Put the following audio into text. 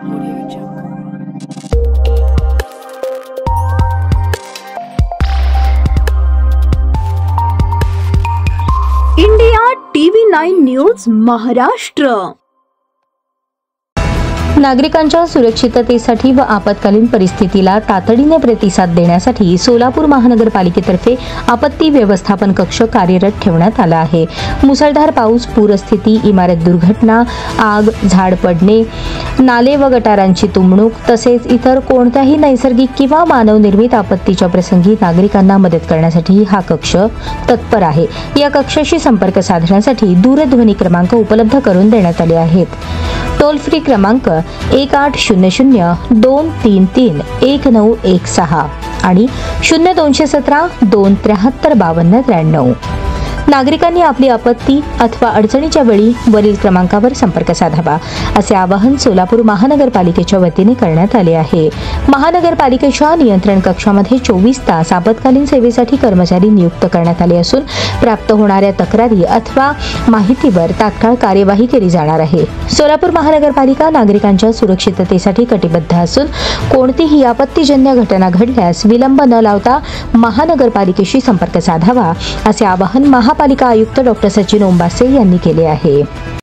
India TV9 news Maharashtra. नागरिकांच्या सुरक्षिततेसाठी व आपत्कालीन परिस्थितीला तातडीने प्रतिसाद देण्यासाठी सोलापूर महानगरपालिकेतर्फे आपत्ती व्यवस्थापन कक्ष कार्यरत ठेवण्यात आला आहे। मुसळधार पाऊस, पूरस्थिती, इमारत दुर्घटना, आग, झाड पडणे, नाले व गटारांची तुंबणूक तसेच इतर कोणत्याही नैसर्गिक किंवा मानवनिर्मित आपत्तीच्या प्रसंगी नागरिकांना मदत करण्यासाठी हा कक्ष तत्पर आहे। या कक्षाशी संपर्क साधण्यासाठी दूरध्वनी क्रमांक उपलब्ध करून देण्यात आले आहेत। टोल फ्री क्रमांक 1800-233-1916 आणि 0217-273-5293। नागरिकांनी आपली आपत्ती अथवा अडचणीच्या वेळी वरील क्रमांकावर संपर्क साधावा असे आवाहन सोलापूर महानगरपालिकेच्या वतीने करण्यात आले आहे। महानगरपालिकेच्या नियंत्रण कक्षामध्ये 24 तास आपत्कालीन सेवेसाठी कर्मचारी नियुक्त करण्यात आले असून प्राप्त होणाऱ्या तक्रारी अथवा माहितीवर तात्काळ कार्यवाही केली जाणार आहे। सोलापूर महानगरपालिका नागरिकांच्या सुरक्षिततेसाठी कटिबद्ध असून कोणतीही आपत्तीजन्य घटना घडल्यास विलंब न लावता महानगरपालिकेशी संपर्क साधावा असे आवाहन महापालिका आयुक्त डॉ. सचिन ओंबासे यांनी केले आहे।